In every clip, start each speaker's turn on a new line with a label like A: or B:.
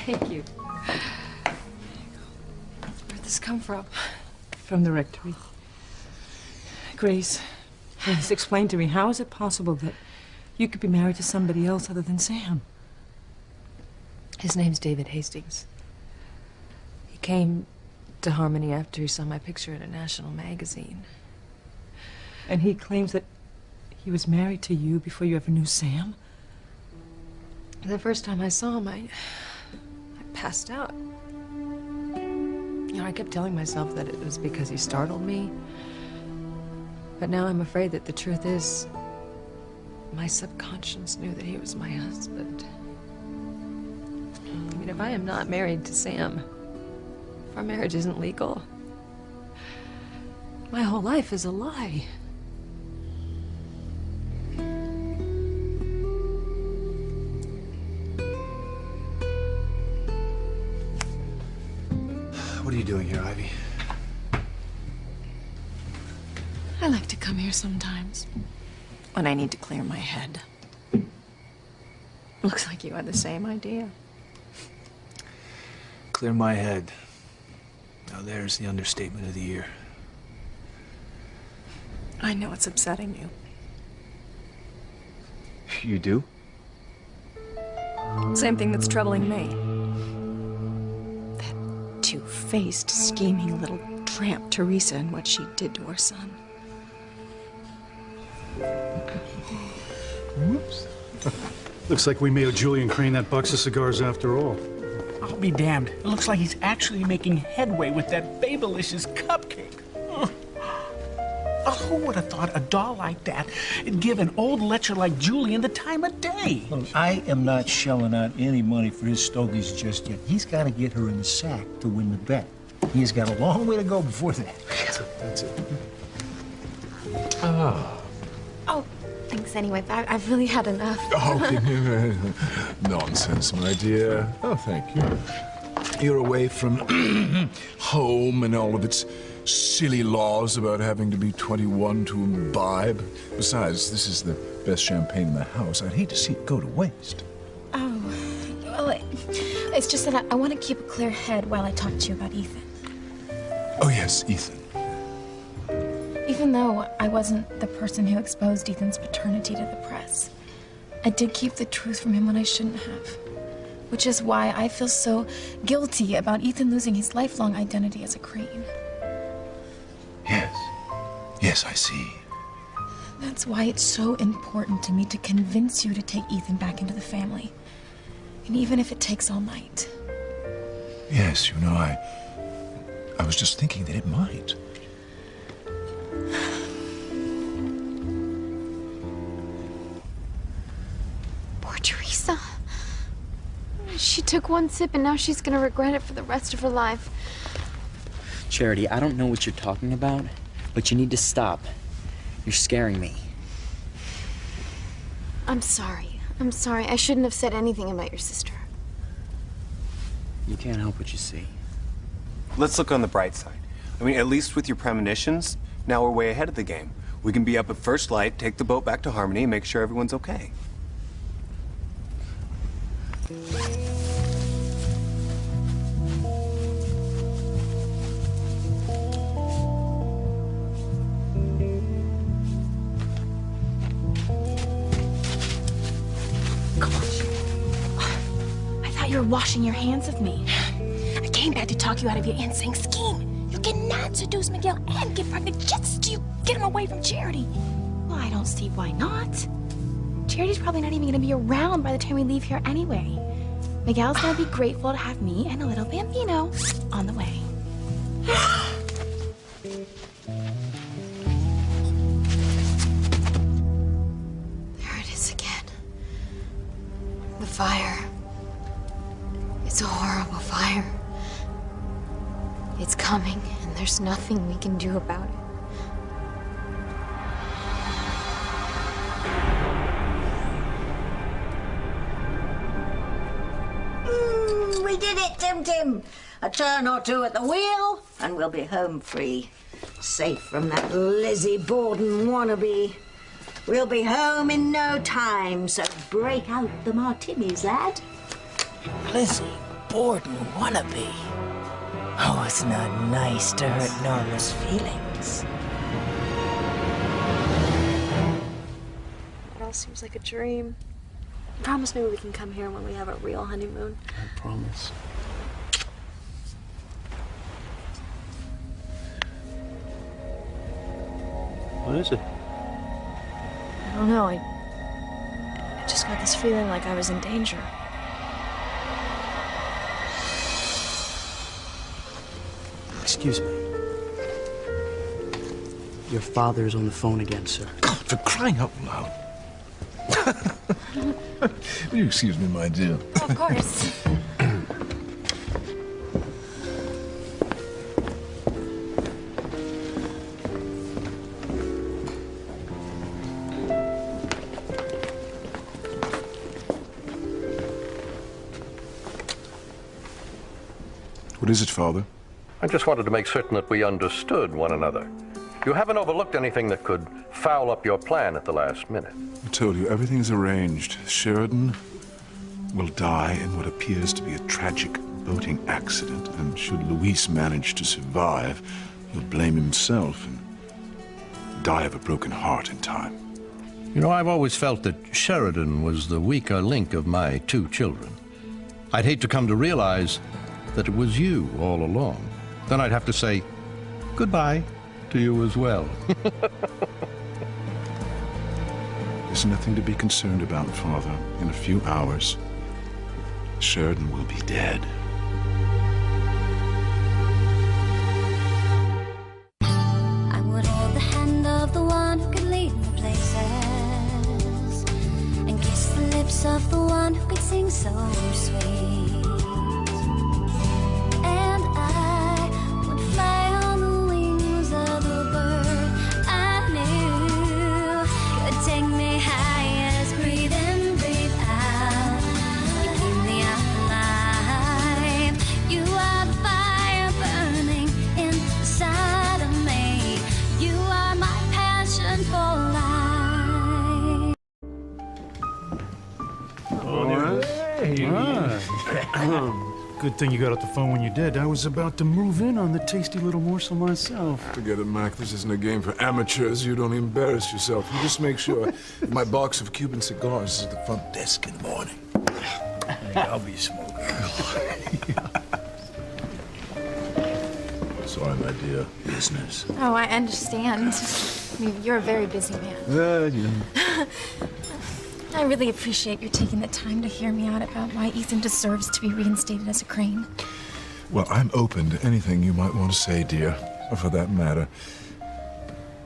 A: Thank you. Where'd this come from?
B: From the rectory. Grace has explained to me, how is it possible that you could be married to somebody else other than Sam?
A: His name's David Hastings. He came to Harmony after he saw my picture in a national magazine.
B: And he claims that he was married to you before you ever knew Sam?
A: The first time I saw him, I passed out. You know, I kept telling myself that it was because he startled me. But now I'm afraid that the truth is, my subconscious knew that he was my husband. I mean, if I am not married to Sam, if our marriage isn't legal, my whole life is a lie.
C: What are you doing here, Ivy?
A: I like to come here sometimes when I need to clear my head. Looks like you had the same idea.
C: Clear my head. Now there's the understatement of the year.
A: I know it's upsetting you.
C: You do?
A: Same thing that's troubling me. That two-faced, scheming little tramp, Teresa, and what she did to her son.
D: Whoops. Looks like we made Julian Crane that box of cigars after all.
E: I'll be damned. It looks like he's actually making headway with that Babelicious cupcake. Who would have thought a doll like that would give an old lecher like Julian the time of day?
F: Look, I am not shelling out any money for his stogies just yet. He's got to get her in the sack to win the bet. He's got a long way to go before that.
C: That's it.
G: Oh, thanks anyway. I've really had enough.
H: Oh, nonsense, my dear. Oh, thank you. You're away from home and all of its silly laws about having to be 21 to imbibe. Besides, this is the best champagne in the house. I'd hate to see it go to waste.
G: Oh, well, it's just that I want to keep a clear head while I talk to you about Ethan.
H: Oh, yes, Ethan.
G: Even though I wasn't the person who exposed Ethan's paternity to the press, I did keep the truth from him when I shouldn't have. Which is why I feel so guilty about Ethan losing his lifelong identity as a Crane.
H: Yes. Yes, I see.
G: That's why it's so important to me to convince you to take Ethan back into the family. And even if it takes all night.
H: Yes, you know, I was just thinking that it might.
G: Poor Teresa. She took one sip and now she's gonna regret it for the rest of her life.
I: Charity, I don't know what you're talking about, but you need to stop. You're scaring me.
G: I'm sorry. I'm sorry. I shouldn't have said anything about your sister.
I: You can't help what you see.
J: Let's look on the bright side. I mean, at least with your premonitions, now we're way ahead of the game. We can be up at first light, take the boat back to Harmony, and make sure everyone's okay.
G: You were washing your hands of me. I came back to talk you out of your insane scheme. You cannot seduce Miguel and get pregnant just to get him away from Charity. Well, I don't see why not. Charity's probably not even going to be around by the time we leave here anyway. Miguel's going to be grateful to have me and a little Bambino on the way. There it is again. The fire. It's a horrible fire. It's coming, and there's nothing we can do about it.
K: We did it, Tim Tim. A turn or two at the wheel, and we'll be home free. Safe from that Lizzie Borden wannabe. We'll be home in no time, so break out the martinis, lad.
E: Lizzie
L: Borden wannabe. Oh, it's not nice to hurt Norma's feelings.
M: It all seems like a dream. Promise me we can come here when we have a real honeymoon.
C: I promise. What is it?
M: I don't know. I just got this feeling like I was in danger.
C: Excuse me. Your father's on the phone again, sir.
H: God, for crying out loud. Will you excuse me, my dear?
M: Of course.
H: What is it, Father?
N: I just wanted to make certain that we understood one another. You haven't overlooked anything that could foul up your plan at the last minute.
H: I told you, everything's arranged. Sheridan will die in what appears to be a tragic boating accident, and should Luis manage to survive, he'll blame himself and die of a broken heart in time.
N: You know, I've always felt that Sheridan was the weaker link of my two children. I'd hate to come to realize that it was you all along. Then I'd have to say goodbye to you as well.
H: There's nothing to be concerned about, Father. In a few hours, Sheridan will be dead.
O: I would hold the hand of the one who could lead me places, and kiss the lips of the one who could sing so sweet. And I would fly on the wings of a bird I knew could take me high as breathe in, breathe out. You keep me alive. You are the fire burning inside of me. You are my passion for life.
D: Good thing you got off the phone when you did. I was about to move in on the tasty little morsel myself.
H: Forget it, Mac. This isn't a game for amateurs. You don't embarrass yourself. You just make sure my box of Cuban cigars is at the front desk in the morning.
F: I'll be smoking.
H: Sorry, my dear. Business.
G: Oh, I understand. I mean, you're a very busy man.
H: Yeah.
G: I really appreciate your taking the time to hear me out about why Ethan deserves to be reinstated as a Crane.
H: Well, I'm open to anything you might want to say, dear. Or for that matter,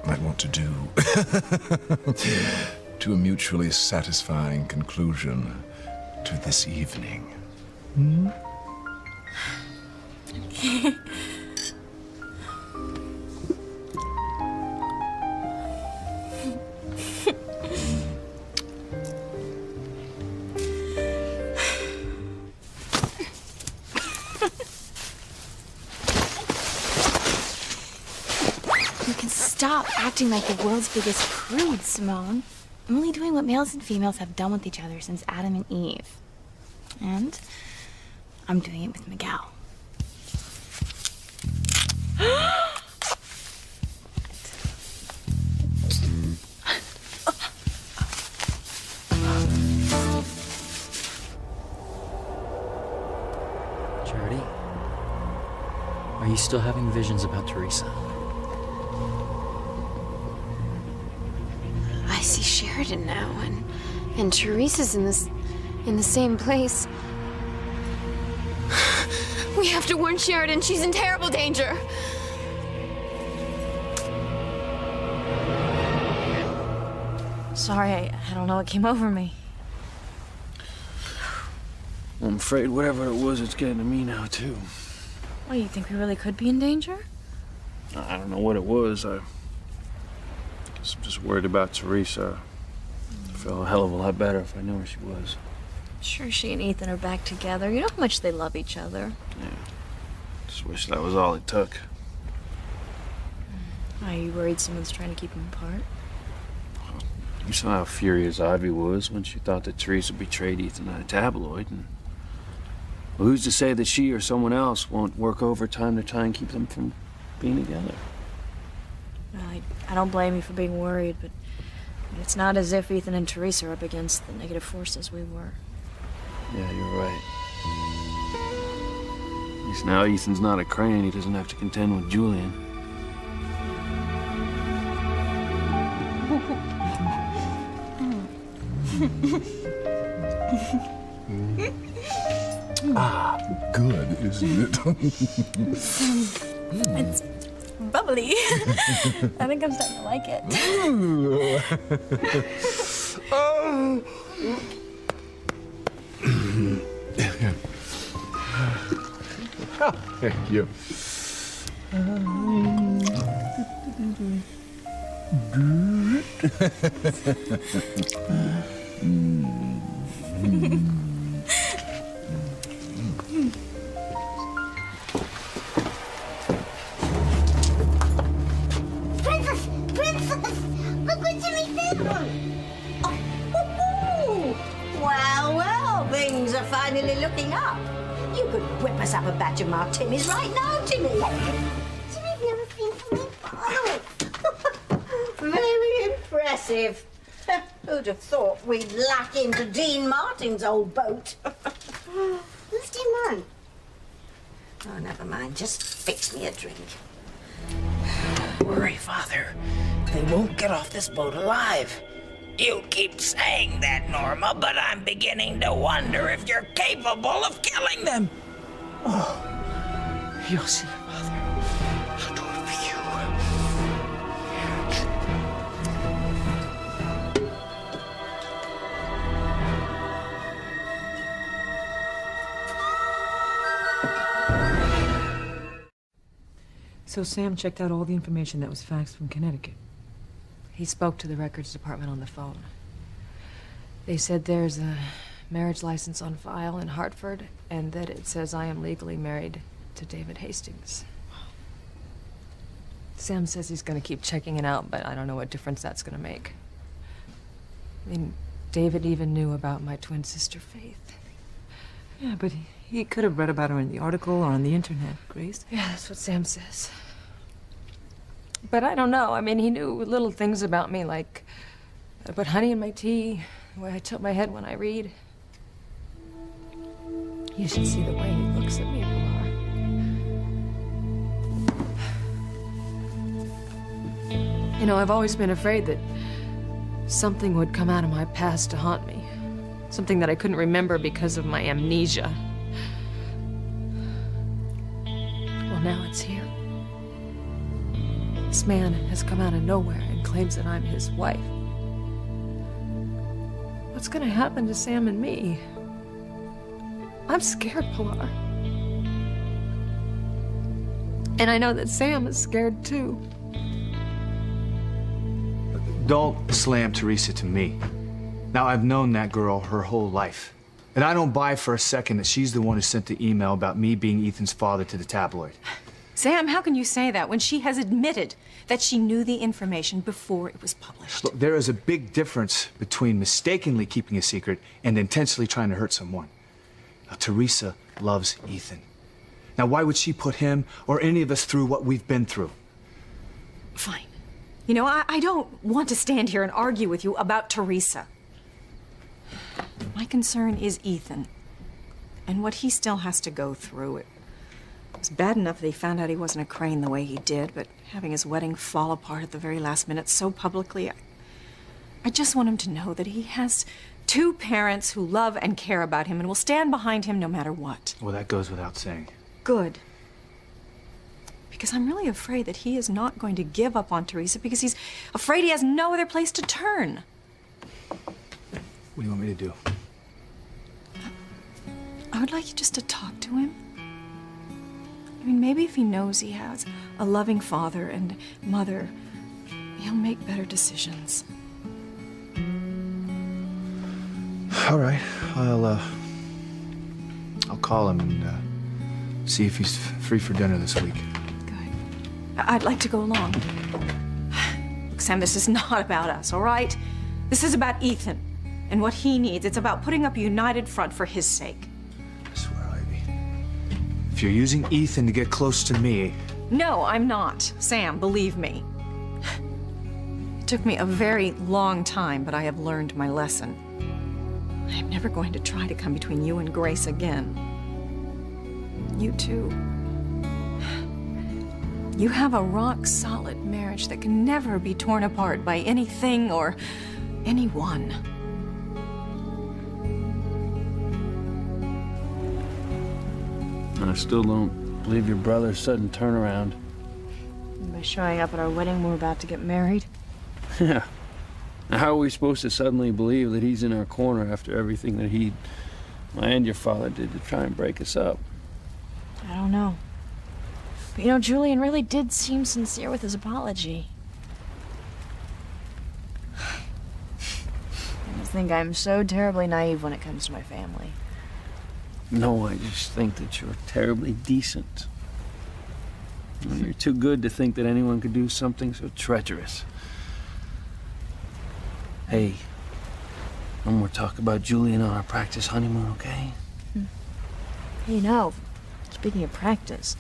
H: might want to do. To a mutually satisfying conclusion to this evening. Hmm?
G: Stop acting like the world's biggest prude, Simone. I'm only doing what males and females have done with each other since Adam and Eve. And I'm doing it with Miguel.
I: Charity, are you still having visions about Teresa?
A: I see Sheridan now, and Teresa's in the same place.
G: We have to warn Sheridan. She's in terrible danger. Sorry, I don't know what came over me.
C: I'm afraid whatever it was, it's getting to me now, too.
G: What, do you think we really could be in danger?
C: I don't know what it was. I guess I'm just worried about Teresa. I feel a hell of a lot better if I knew where she was.
G: Sure, she and Ethan are back together. You know how much they love each other.
C: Yeah. Just wish that was all it took.
G: Are you worried someone's trying to keep them apart?
C: You saw how furious Ivy was when she thought that Teresa betrayed Ethan in a tabloid, and Well, who's to say that she or someone else won't work overtime to try and keep them from being together?
M: Well, I don't blame you for being worried, but it's not as if Ethan and Teresa are up against the negative forces we were.
C: Yeah, you're right. At least now Ethan's not a Crane. He doesn't have to contend with Julian.
H: Good, isn't it?
M: It's bubbly. I think I'm starting to like it.
H: Oh. Thank you.
K: Princess! Princess! Look what Jimmy did! Oh, well, well, things are finally looking up. You could whip us up a batch of Martinis right now, Jimmy. Jimmy's never seen something following. Very impressive. Who'd have thought we'd lack into Dean Martin's old boat? Who's Dean Martin? Oh, never mind. Just fix me a drink.
L: Worry, Father. They won't get off this boat alive. You keep saying that, Norma, but I'm beginning to wonder if you're capable of killing them. Oh, you'll see, Father. I'll do it for you.
B: So Sam checked out all the information that was faxed from Connecticut.
A: He spoke to the records department on the phone. They said there's a marriage license on file in Hartford, and that it says I am legally married to David Hastings. Sam says he's gonna keep checking it out, but I don't know what difference that's gonna make. I mean, David even knew about my twin sister, Faith.
B: Yeah, but he could have read about her in the article or on the internet, Grace.
A: Yeah, that's what Sam says. But I don't know. I mean, he knew little things about me, like I put honey in my tea, the way I tilt my head when I read. You should see the way he looks at me, Pilar. You know, I've always been afraid that something would come out of my past to haunt me. Something that I couldn't remember because of my amnesia. Well, now it's here. This man has come out of nowhere and claims that I'm his wife. What's gonna happen to Sam and me? I'm scared, Pilar. And I know that Sam is scared too.
P: Don't slam Teresa to me. Now, I've known that girl her whole life. And I don't buy for a second that she's the one who sent the email about me being Ethan's father to the tabloid.
Q: Sam, how can you say that when she has admitted that she knew the information before it was published?
P: Look, there is a big difference between mistakenly keeping a secret and intentionally trying to hurt someone. Now, Teresa loves Ethan. Now, why would she put him or any of us through what we've been through?
Q: Fine. You know, I don't want to stand here and argue with you about Teresa. My concern is Ethan and what he still has to go through. It was bad enough that he found out he wasn't a Crane the way he did, but having his wedding fall apart at the very last minute so publicly, I just want him to know that he has two parents who love and care about him and will stand behind him no matter what.
P: Well, that goes without saying.
Q: Good. Because I'm really afraid that he is not going to give up on Teresa because he's afraid he has no other place to turn.
P: What do you want me to do?
Q: I would like you just to talk to him. I mean, maybe if he knows he has a loving father and mother, he'll make better decisions.
P: All right, I'll call him and see if he's free for dinner this week.
Q: I'd like to go along. Look, Sam, this is not about us, all right? This is about Ethan and what he needs. It's about putting up a united front for his sake.
P: I swear, Ivy. If you're using Ethan to get close to me,
Q: No, I'm not. Sam, believe me. It took me a very long time, but I have learned my lesson. I'm never going to try to come between you and Grace again. You too. You have a rock-solid marriage that can never be torn apart by anything or anyone.
C: I still don't believe your brother's sudden turnaround.
M: By showing up at our wedding, we're about to get married.
C: Yeah. Now, how are we supposed to suddenly believe that he's in our corner after everything that he and your father did to try and break us up?
M: I don't know. But you know, Julian really did seem sincere with his apology. I just think I'm so terribly naive when it comes to my family.
C: No, I just think that you're terribly decent. You're too good to think that anyone could do something so treacherous. Hey, no more talk about Julian on our practice honeymoon, okay?
M: You know, speaking of practice,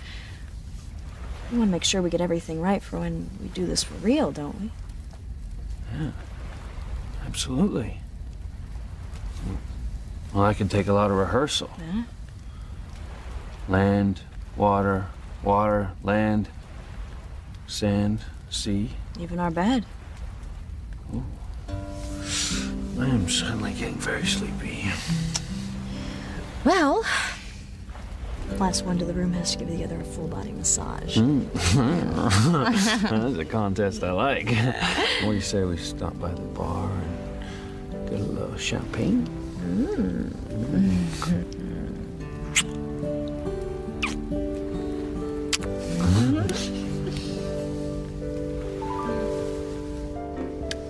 M: we want to make sure we get everything right for when we do this for real, don't we?
C: Yeah, absolutely. Well, I can take a lot of rehearsal.
M: Yeah?
C: Land, water, water, land, sand, sea.
M: Even our bed.
C: Ooh. I am suddenly getting very sleepy.
M: Well, last one to the room has to give the other a full body massage.
C: That's a contest I like. What do you say we stop by the bar and get a little champagne?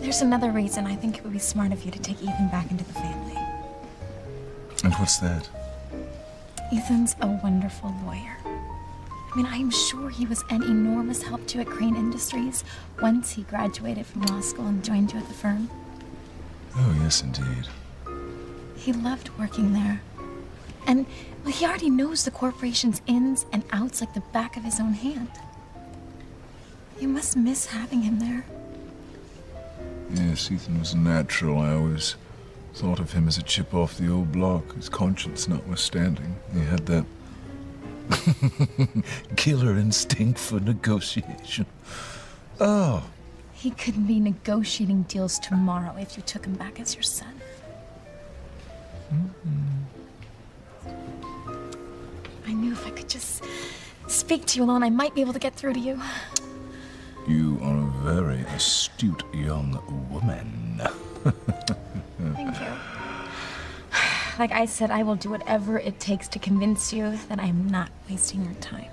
O: There's another reason I think it would be smart of you to take Ethan back into the family.
H: And what's that?
O: Ethan's a wonderful lawyer. I mean, I'm sure he was an enormous help to you at Crane Industries once he graduated from law school and joined you at the firm.
H: Oh, yes, indeed.
O: He loved working there. And, well, he already knows the corporation's ins and outs like the back of his own hand. You must miss having him there.
H: Yes, Ethan was a natural. I always thought of him as a chip off the old block, his conscience notwithstanding. He had that killer instinct for negotiation. Oh.
O: He could be negotiating deals tomorrow if you took him back as your son. I knew if I could just speak to you alone, I might be able to get through to you.
H: You are a very astute young woman.
O: Thank you. Like I said, I will do whatever it takes to convince you that I'm not wasting your time.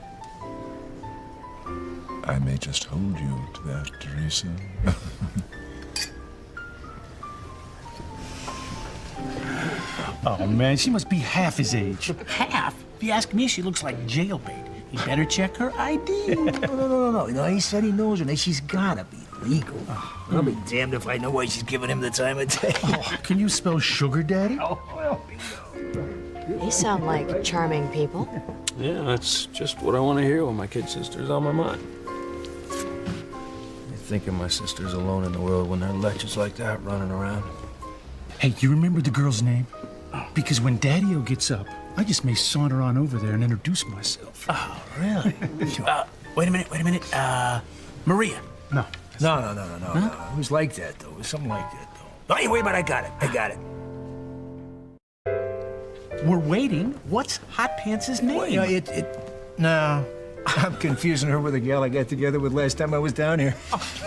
H: I may just hold you to that, Teresa.
E: Oh, man, she must be half his age. Half? If you ask me, she looks like jailbait. You better check her ID.
F: No. You know, he said he knows her, and she's gotta be legal. I'll be damned if I know why she's giving him the time of day.
D: Can you spell sugar daddy?
M: They sound like charming people.
C: Yeah, that's just what I want to hear when my kid sister's on my mind. I think of my sister's alone in the world when there are lechers like that running around.
D: Hey, you remember the girl's name? Because when Daddy-O gets up, I just may saunter on over there and introduce myself.
E: Oh, really? Wait a minute. Maria.
D: No.
F: No. It was like that, though. It was something like that, though. Oh, wait a minute, I got it.
E: We're waiting. What's Hot Pants' name?
F: Well, you know, no. I'm confusing her with a gal I got together with last time I was down here.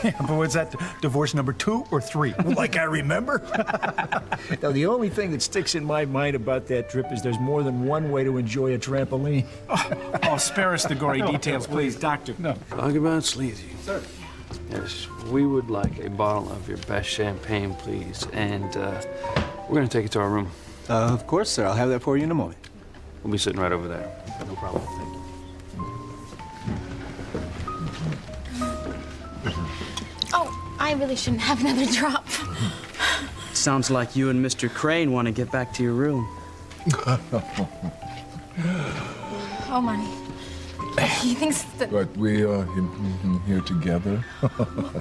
D: Yeah, but what's that, divorce number 2 or 3?
F: Like I remember? Now, the only thing that sticks in my mind about that trip is there's more than one way to enjoy a trampoline.
E: Oh, spare us the gory details, please, Doctor. No.
C: Talk about sleazy.
E: Sir.
C: Yes, we would like a bottle of your best champagne, please. And we're going to take it to our room.
R: Of course, sir. I'll have that for you in a moment.
C: We'll be sitting right over there. No problem. Thank you.
O: Oh, I really shouldn't have another drop.
R: Sounds like you and Mr. Crane want to get back to your room.
G: Oh, my. He thinks that...
H: But we are here together.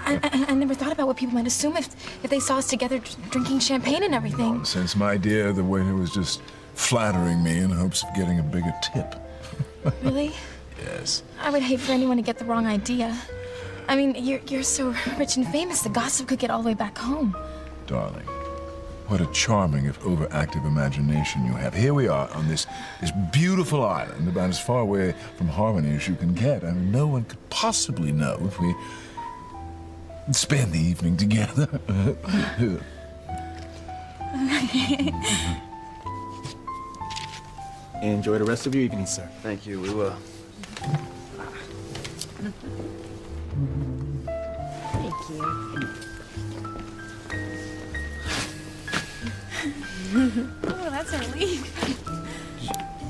G: I never thought about what people might assume if they saw us together drinking champagne and everything.
H: Nonsense, my dear. The waiter was just flattering me in hopes of getting a bigger tip.
G: Really?
H: Yes.
G: I would hate for anyone to get the wrong idea. I mean, you're so rich and famous, the gossip could get all the way back home.
H: Darling, what a charming, if overactive imagination you have. Here we are on this beautiful island, about as far away from Harmony as you can get. I mean, no one could possibly know if we spend the evening together.
R: Enjoy the rest of your evening, sir.
C: Thank you, we will.
M: Thank you.
G: Oh, that's a relief.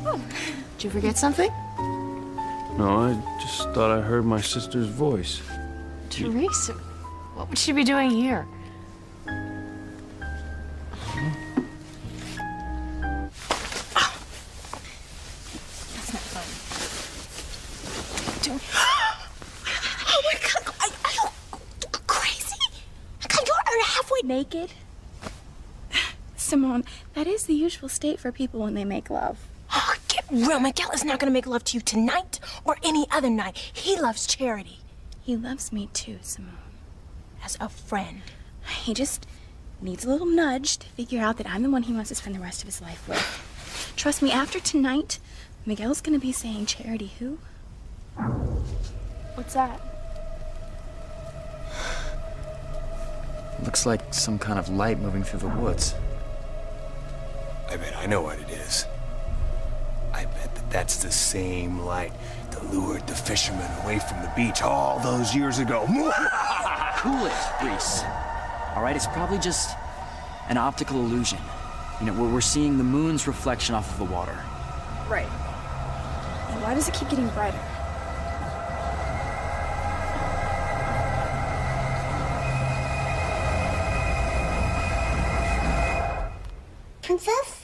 G: Oh.
M: Did you forget something?
C: No, I just thought I heard my sister's voice.
M: Teresa, what would she be doing here?
G: That's not fun. Oh my God! Are you crazy? God, you're halfway naked.
S: Simone, that is the usual state for people when they make love.
G: Oh, get real. Miguel is not going to make love to you tonight or any other night. He loves Charity.
S: He loves me too, Simone.
G: As a friend.
S: He just needs a little nudge to figure out that I'm the one he wants to spend the rest of his life with. Trust me, after tonight, Miguel's going to be saying, Charity who? What's that?
I: Looks like some kind of light moving through the woods.
J: I bet I know what it is. I bet that's the same light that lured the fishermen away from the beach all those years ago.
I: Cool it, Reese. All right, it's probably just an optical illusion. You know, we're seeing the moon's reflection off of the water.
S: Right. And why does it keep getting brighter?
T: Princess?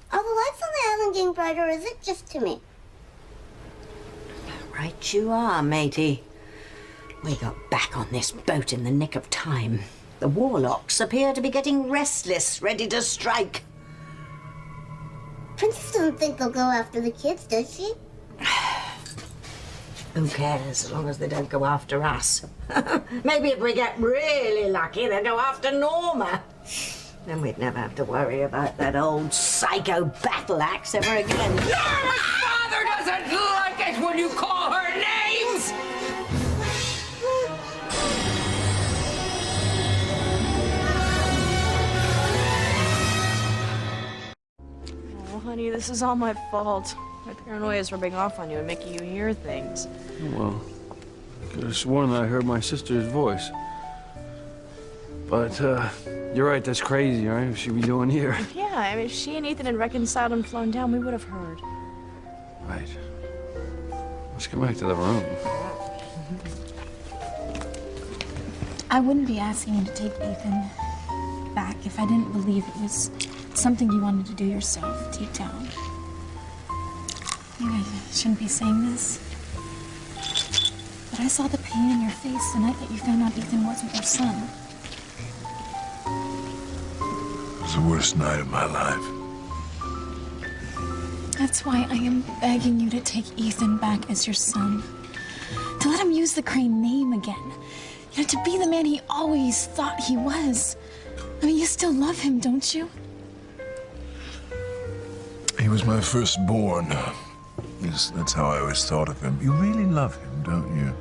T: Are the lights on the island getting brighter, or is it just to me?
K: Right you are, matey. We got back on this boat in the nick of time. The warlocks appear to be getting restless, ready to strike.
T: Princess doesn't think they'll go after the kids, does she?
K: Who cares, as long as they don't go after us? Maybe if we get really lucky, they'll go after Norma. Then we'd never have to worry about that old psycho battle axe ever again.
L: Norma's father doesn't like it when you call her names!
B: Oh, honey, this is all my fault. My paranoia is rubbing off on you and making you hear things.
C: Well, I could have sworn that I heard my sister's voice. But, you're right, that's crazy, right? What should we be doing here?
B: Yeah, I mean, if she and Ethan had reconciled and flown down, we would have heard.
C: Right. Let's go back to the room.
S: I wouldn't be asking you to take Ethan back if I didn't believe it was something you wanted to do yourself, deep down. Maybe I shouldn't be saying this, but I saw the pain in your face the night that you found out Ethan wasn't your son.
H: It was the worst night of my life.
S: That's why I am begging you to take Ethan back as your son. To let him use the Crane name again. You know, to be the man he always thought he was. I mean, you still love him, don't you?
H: He was my firstborn. Yes, that's how I always thought of him. You really love him, don't you?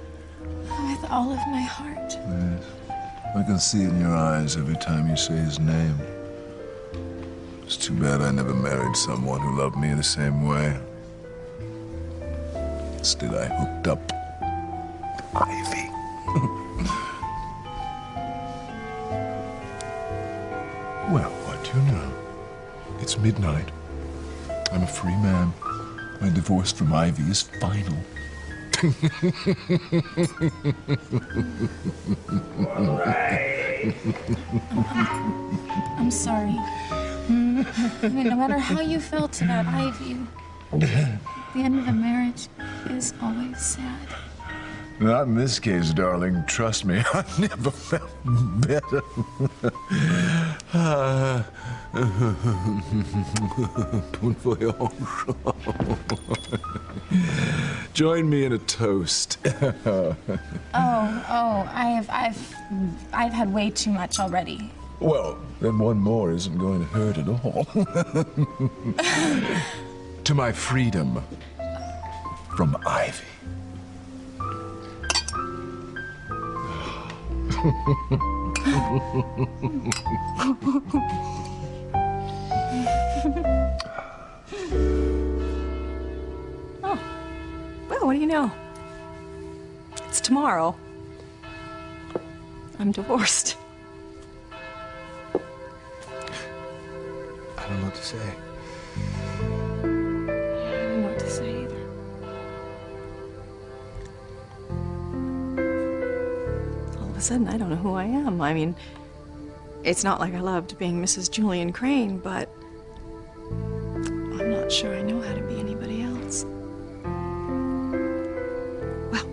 S: With all of my heart.
H: Yes. I can see it in your eyes every time you say his name. It's too bad I never married someone who loved me the same way. Instead, I hooked up Ivy. Well, what do you know? It's midnight. I'm a free man. My divorce from Ivy is final.
S: I'm sorry. No matter how you felt about Ivy, the end of a marriage is always sad.
H: Not in this case, darling. Trust me, I've never felt better. Bon voyage. Join me in a toast.
S: I've had way too much already.
H: Well, then one more isn't going to hurt at all. To my freedom from Ivy.
Q: Oh, well, what do you know? It's tomorrow. I'm divorced.
P: I don't know what to say.
Q: I don't know what to say either. All of a sudden, I don't know who I am. I mean, it's not like I loved being Mrs. Julian Crane, but I'm not sure I know how to be anybody else. Well,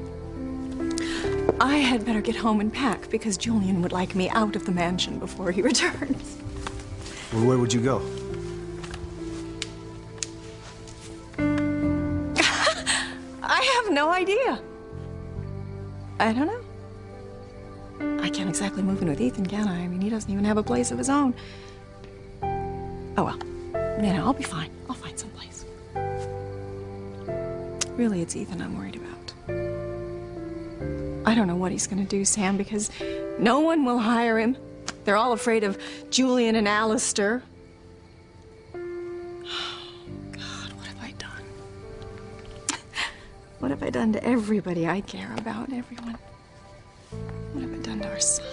Q: I had better get home and pack because Julian would like me out of the mansion before he returns.
P: Well, where would you go?
Q: I have no idea. I don't know. I can't exactly move in with Ethan, can I? I mean, he doesn't even have a place of his own. Oh, well. You know, I'll be fine. I'll find some place. Really, it's Ethan I'm worried about. I don't know what he's gonna do, Sam, because no one will hire him. They're all afraid of Julian and Alistair. What have I done to everybody I care about, everyone? What have I done to our son?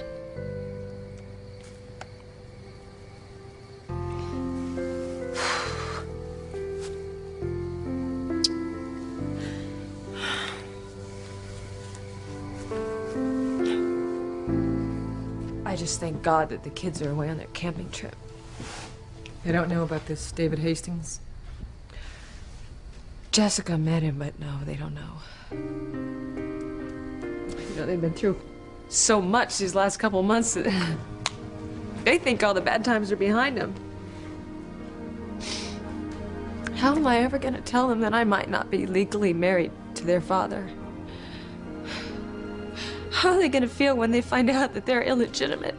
A: I just thank God that the kids are away on their camping trip. They don't know about this David Hastings. Jessica met him, but no, they don't know. You know, they've been through so much these last couple months that they think all the bad times are behind them. How am I ever going to tell them that I might not be legally married to their father? How are they going to feel when they find out that they're illegitimate?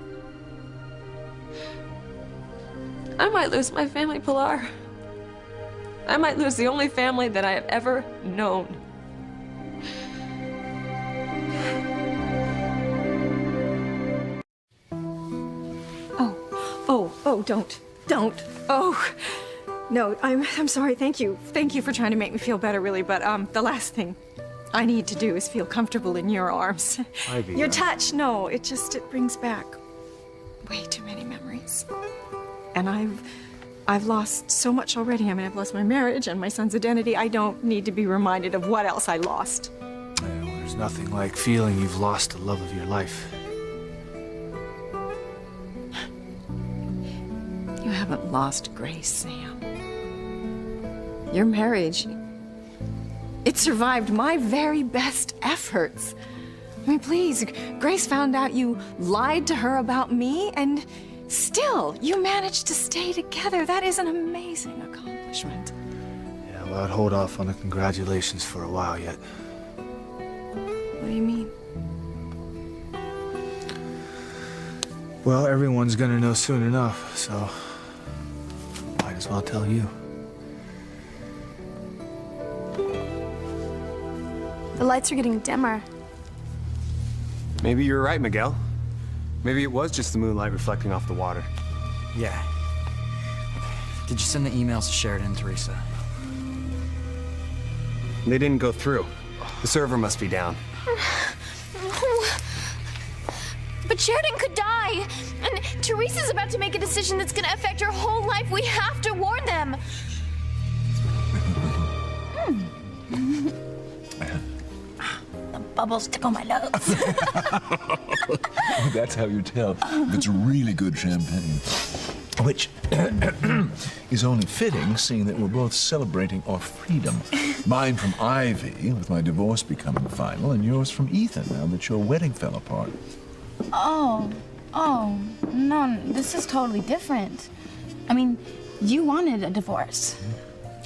A: I might lose my family, Pilar. I might lose the only family that I have ever known.
Q: Oh, don't. Oh, no, I'm sorry. Thank you for trying to make me feel better, really. But the last thing I need to do is feel comfortable in your arms.
P: Ivy,
Q: Your touch, no, it brings back way too many memories. And I've lost so much already. I mean, I've lost my marriage and my son's identity. I don't need to be reminded of what else I lost.
P: Yeah, well, there's nothing like feeling you've lost the love of your life.
Q: You haven't lost Grace, Sam. Your marriage, it survived my very best efforts. I mean, please, Grace found out you lied to her about me, and still, you managed to stay together. That is an amazing accomplishment.
P: Yeah, well, I'd hold off on the congratulations for a while yet.
Q: What do you mean?
P: Well, everyone's gonna know soon enough, so might as well tell you.
S: The lights are getting dimmer.
J: Maybe you were right, Miguel. Maybe it was just the moonlight reflecting off the water.
I: Yeah. Did you send the emails to Sheridan and Teresa?
J: They didn't go through. The server must be down.
G: But Sheridan could die, and Teresa's about to make a decision that's gonna affect her whole life. We have to warn them.
K: The bubbles tickle my nose.
H: That's how you tell if it's really good champagne. Which is only fitting, seeing that we're both celebrating our freedom. Mine from Ivy, with my divorce becoming final, and yours from Ethan, now that your wedding fell apart.
S: Oh, no, this is totally different. I mean, you wanted a divorce.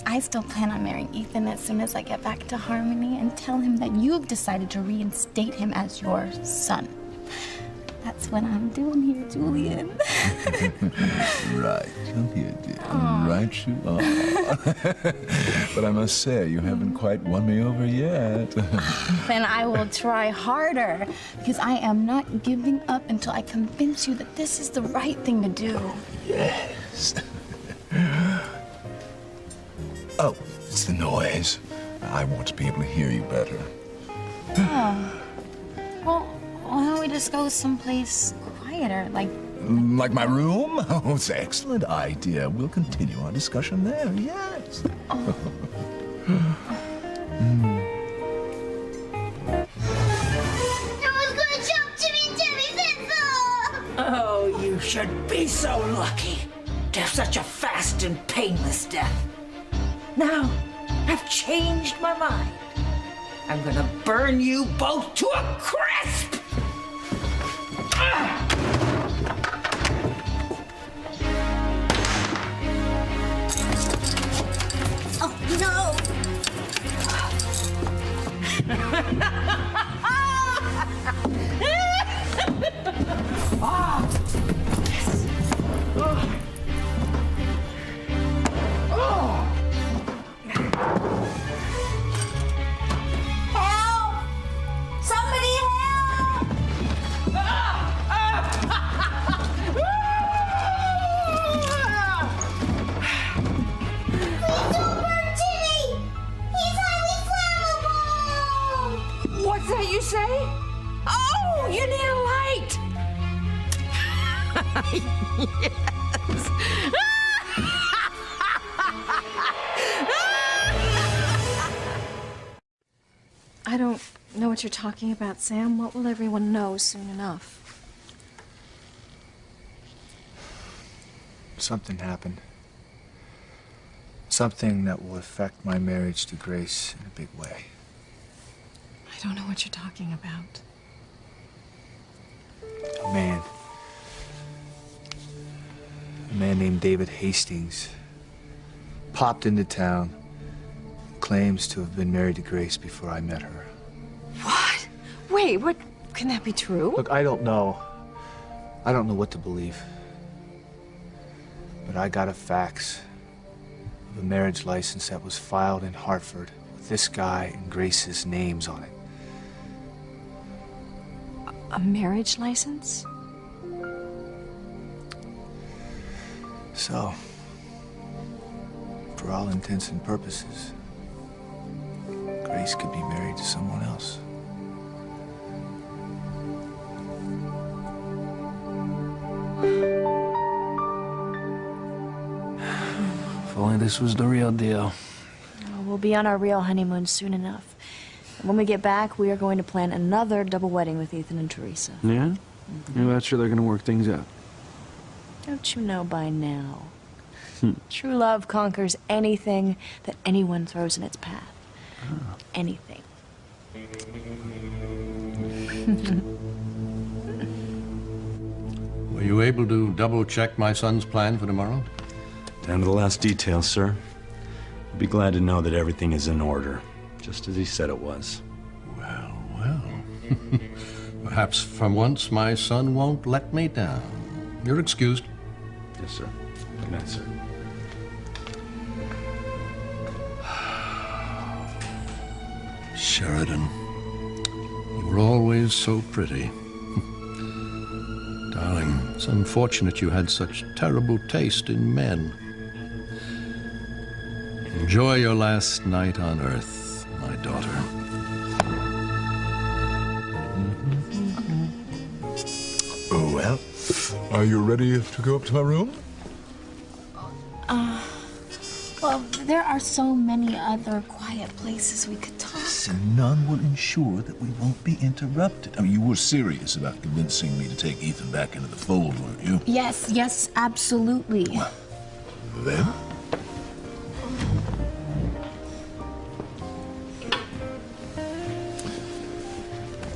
S: I still plan on marrying Ethan as soon as I get back to Harmony and tell him that you've decided to reinstate him as your son. That's what I'm doing here, Julian.
H: Right, Julia, dear. Right you are. But I must say, you haven't quite won me over yet.
S: Then I will try harder, because I am not giving up until I convince you that this is the right thing to do.
H: Yes. Oh, it's the noise. I want to be able to hear you better.
S: Oh. Well, why don't we just go someplace quieter, like...
H: Like my room? Oh, it's an excellent idea. We'll continue our discussion there, yes.
L: Oh, you should be so lucky to have such a fast and painless death. Now, I've changed my mind. I'm gonna burn you both to a crisp!
K: Oh, no!
L: Help! Somebody help!
O: Please don't burn Timmy! He's highly flammable!
L: What's that you say? Oh, you need a light! Yes!
B: I don't know what you're talking about, Sam. What will everyone know soon enough?
P: Something happened. Something that will affect my marriage to Grace in a big way.
B: I don't know what you're talking about.
P: A man named David Hastings popped into town, claims to have been married to Grace before I met her.
B: What? Wait, what? Can that be true?
P: Look, I don't know. I don't know what to believe. But I got a fax of a marriage license that was filed in Hartford with this guy and Grace's names on it.
B: A marriage license?
P: So, for all intents and purposes, Grace could be married to someone else.
C: If only this was the real deal.
B: Oh, we'll be on our real honeymoon soon enough. And when we get back, we are going to plan another double wedding with Ethan and Teresa.
C: Yeah? Yeah, that's sure they're gonna work things out.
B: Don't you know by now? True love conquers anything that anyone throws in its path. Anything.
N: Were you able to double-check my son's plan for tomorrow?
U: Down to the last detail, sir. I'd be glad to know that everything is in order, just as he said it was.
N: Well. Perhaps for once my son won't let me down. You're excused.
U: Yes, sir. Good night, sir.
N: Sheridan, you were always so pretty. Darling, it's unfortunate you had such terrible taste in men. Enjoy your last night on Earth, my daughter.
H: Oh, well, are you ready to go up to my room?
S: Well, there are so many other quiet places we could talk.
H: Listen, none will ensure that we won't be interrupted. I mean, you were serious about convincing me to take Ethan back into the fold, weren't you?
S: Yes, yes, absolutely.
H: Well, then?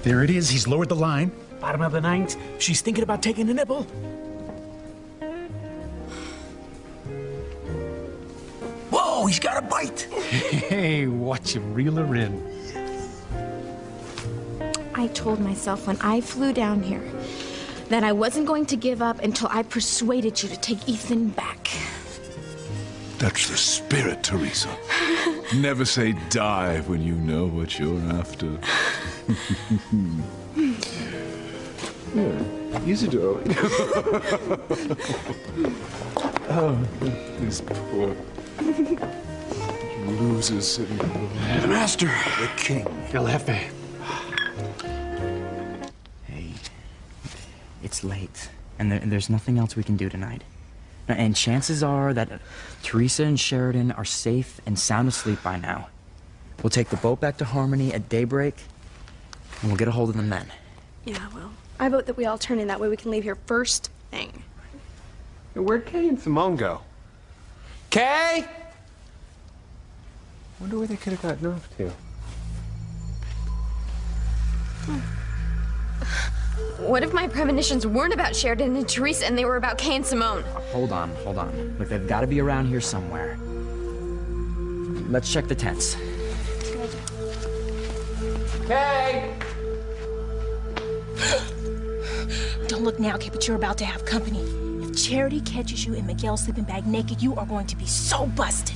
E: There it is. He's lowered the line. Bottom of the ninth. She's thinking about taking a nibble.
F: Whoa, he's got a bite.
E: Hey, watch him reel her in.
S: I told myself when I flew down here that I wasn't going to give up until I persuaded you to take Ethan back.
H: That's the spirit, Teresa. Never say die when you know what you're after.
P: Yeah, easy, darling. Oh, this poor loser sitting below.
E: The master. The king. El Jefe.
I: Hey, it's late, and there's nothing else we can do tonight. And chances are that Teresa and Sheridan are safe and sound asleep by now. We'll take the boat back to Harmony at daybreak, and we'll get a hold of the men.
D: Yeah, well, I vote that we all turn in. That way we can leave here first thing.
J: Where'd Kay and Simone go? Kay! Wonder where they could have gotten off to.
D: What if my premonitions weren't about Sheridan and Teresa and they were about Kay and Simone?
I: Hold on. Look, they've got to be around here somewhere. Let's check the tents.
J: Kay!
G: Don't look now, Kay, but you're about to have company. If Charity catches you in Miguel's sleeping bag naked, you are going to be so busted.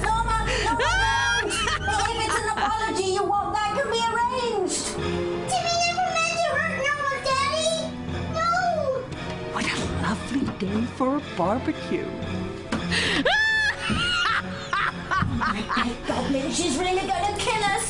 K: Norma! If it's an apology you want, that can be arranged.
T: Timmy never meant to hurt Norma, Daddy. No.
L: What a lovely day for a barbecue.
K: My goblin, she's really gonna kill us.